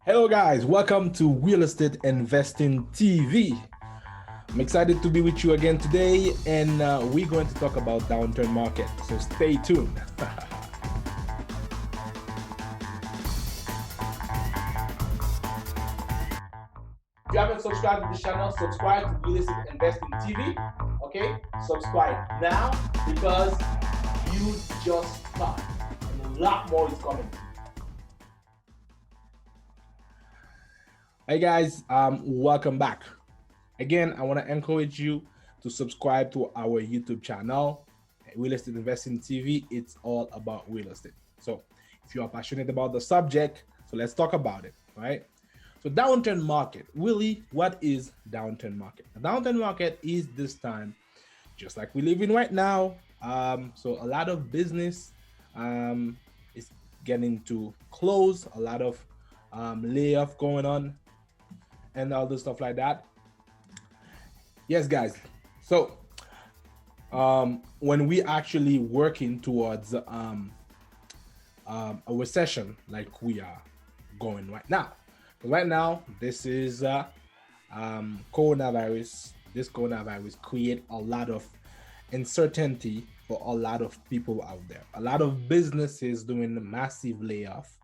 Hello, guys. Welcome to Real Estate Investing TV. I'm excited to be with you again today, and we're going to talk about downturn market. So stay tuned. If you haven't subscribed to the channel, subscribe to Real Estate Investing TV. Okay, subscribe now because you just started, and a lot more is coming. Hey guys, welcome back. Again, I want to encourage you to subscribe to our YouTube channel, Real Estate Investing TV. It's all about real estate. So if you are passionate about the subject, so let's talk about it, right? So downturn market, really, what is downturn market? A downturn market is this time, just like we live in right now. So a lot of business is getting to close, a lot of layoff going on, and all this stuff like that. Yes, guys. So when we actually working towards a recession like we are going right now, this is coronavirus. This coronavirus create a lot of uncertainty for a lot of people out there. A lot of businesses doing massive layoff.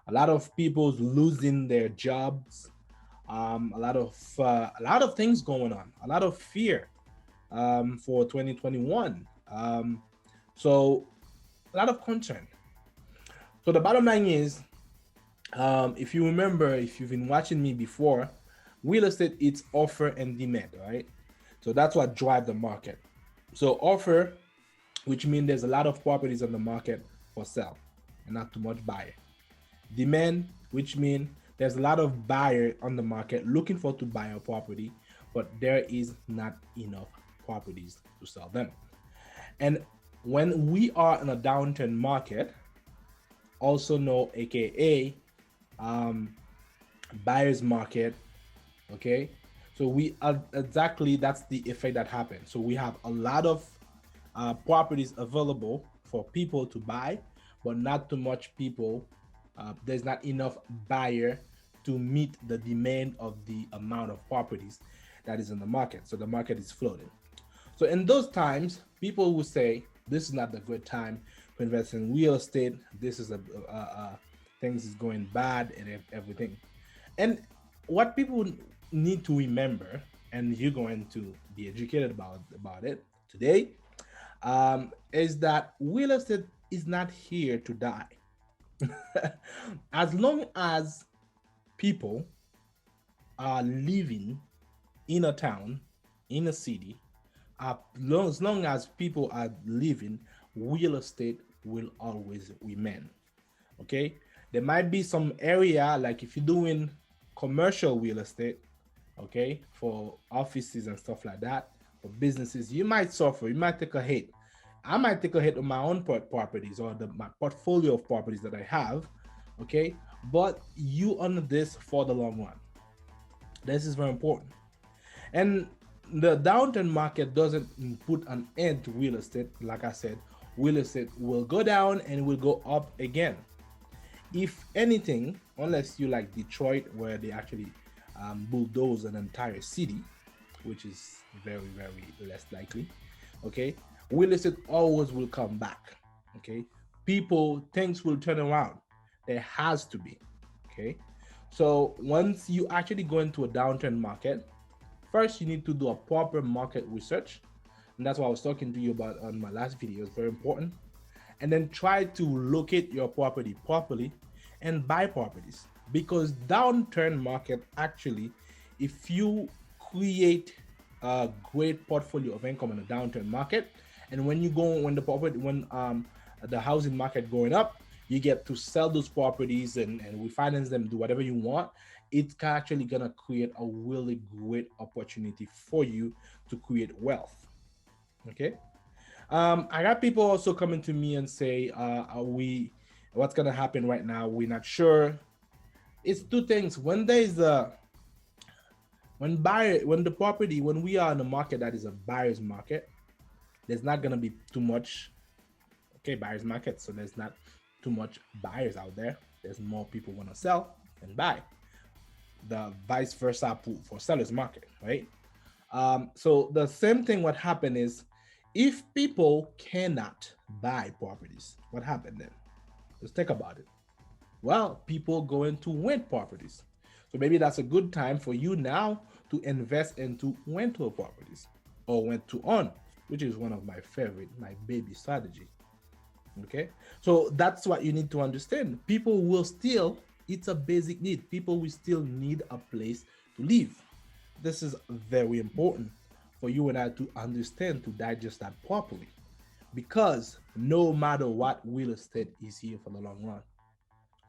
A lot of people losing their jobs. A lot of things going on. A lot of fear for 2021. So a lot of concern. So the bottom line is, if you remember, if you've been watching me before, real estate, it's offer and demand, right? So that's what drives the market. So offer, which means there's a lot of properties on the market for sale and not too much buyer. Demand, which means there's a lot of buyer on the market looking for to buy a property, but there is not enough properties to sell them. And when we are in a downturn market, also know aka buyer's market, okay? So we are exactly, that's the effect that happens. So we have a lot of properties available for people to buy, but not too much people. There's not enough buyer to meet the demand of the amount of properties that is in the market. So the market is floating. So in those times, people will say, this is not the good time to invest in real estate. This is things is going bad and everything. And what people need to remember, and you're going to be educated about it today, is that real estate is not here to die. As long as people are living in a town, in a city, as long as people are living, real estate will always remain. Okay, there might be some area, like if you're doing commercial real estate, okay, for offices and stuff like that, for businesses, you might suffer, you might take a hit. I might take a hit on my own properties or my portfolio of properties that I have, okay, but you own this for the long run. This is very important. And the downturn market doesn't put an end to real estate. Like I said, real estate will go down and will go up again. If anything, unless you like Detroit, where they actually bulldoze an entire city, which is very, very less likely, okay, real estate always will come back, okay? Things will turn around. There has to be, okay? So once you actually go into a downturn market, first you need to do a proper market research. And that's what I was talking to you about on my last video. It's very important. And then try to locate your property properly and buy properties, because downturn market, actually, if you create a great portfolio of income in a downturn market, and when the housing market going up, you get to sell those properties and refinance them, do whatever you want. It's actually gonna create a really great opportunity for you to create wealth. Okay. I got people also coming to me and say, what's gonna happen right now? We're not sure. It's two things. When we are in a market that is a buyer's market, there's not gonna be too much, okay, buyer's market. So there's not too much buyers out there. There's more people want to sell and buy. The vice versa for sellers market, right? So the same thing what happened is, if people cannot buy properties, what happened then? Just think about it. Well, people going to rent properties. So maybe that's a good time for you now to invest into rental properties or rent to own, which is one of my favorite, my baby strategy. Okay, so that's what you need to understand. People will still, it's a basic need. People will still need a place to live. This is very important for you and I to understand, to digest that properly, because no matter what, real estate is here for the long run.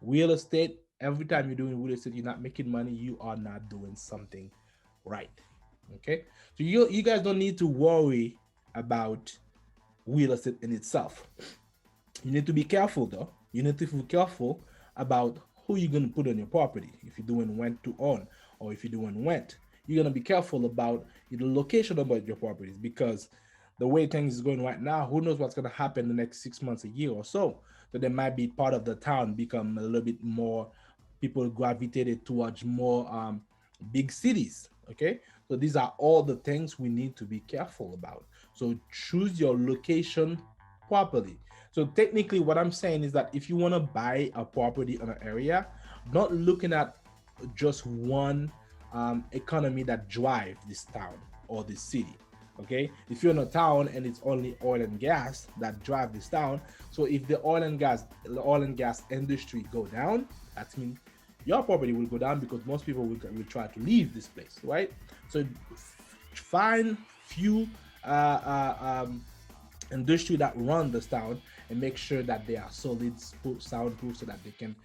Real estate, every time you're doing real estate, you're not making money, you are not doing something right. Okay, so you guys don't need to worry about real estate in itself. You need to be careful though. You need to be careful about who you're going to put on your property. If you're doing rent to own, or if you're doing rent, you're going to be careful about the location about your properties, because the way things is going right now, who knows what's going to happen in the next 6 months, a year or so. So there might be part of the town become a little bit more, people gravitated towards more big cities. Okay, so these are all the things we need to be careful about. So choose your location properly. So technically what I'm saying is that if you want to buy a property in an area, not looking at just one economy that drive this town or this city. Okay, if you're in a town and it's only oil and gas that drive this town, so if the oil and gas industry go down, that means your property will go down, because most people will try to leave this place, right? So find few industry that run this town and make sure that they are solid, soundproof, so that they can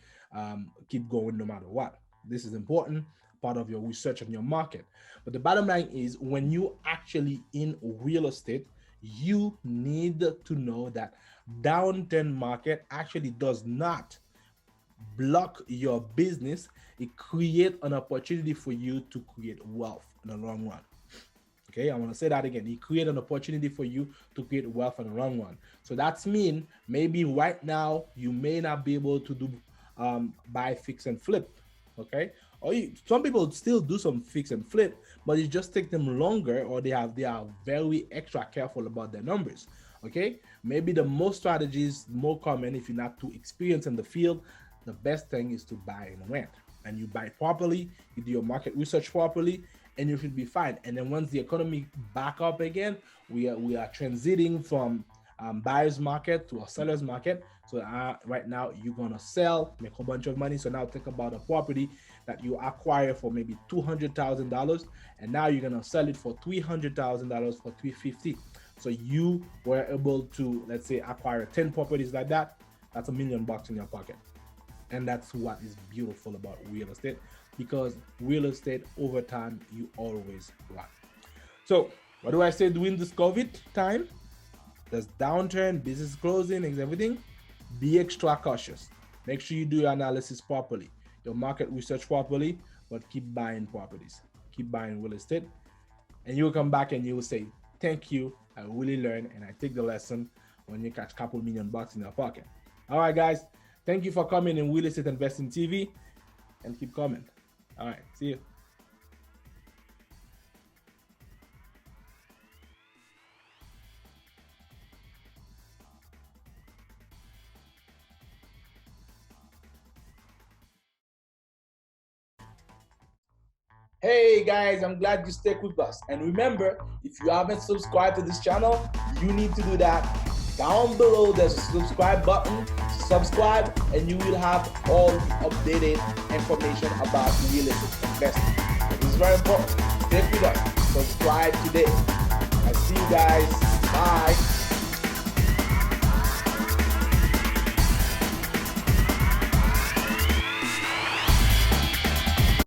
keep going no matter what. This is important part of your research on your market. But the bottom line is, when you actually in real estate, you need to know that downturn market actually does not block your business. It creates an opportunity for you to create wealth in the long run. Okay, I want to say that again. It create an opportunity for you to create wealth in the long run. So that's mean maybe right now you may not be able to do buy, fix, and flip. Okay, or some people still do some fix and flip, but it just take them longer, or they are very extra careful about their numbers. Okay, maybe the most strategies more common, if you're not too experienced in the field, the best thing is to buy and rent. And you buy properly, you do your market research properly, and you should be fine. And then once the economy back up again, we are transiting from buyer's market to a seller's market. So right now you're gonna sell, make a bunch of money. So now think about a property that you acquire for maybe $200,000, and now you're gonna sell it for $300,000 for $350,000. So you were able to, let's say, acquire 10 properties like that. That's $1 million in your pocket. And that's what is beautiful about real estate, because real estate over time, you always win. So what do I say during this COVID time? There's downturn, business closing, and everything. Be extra cautious. Make sure you do your analysis properly, your market research properly, but keep buying properties, keep buying real estate. And you'll come back and you will say, thank you, I really learned, and I take the lesson when you catch a couple $1 million in your pocket. All right, guys. Thank you for coming in Real Estate Investing TV, and keep coming. All right, see you. Hey guys, I'm glad you stuck with us. And remember, if you haven't subscribed to this channel, you need to do that. Down below, there's a subscribe button. Subscribe, and you will have all the updated information about real estate investing. This is very important. Stick with us. Subscribe today. I see you guys. Bye.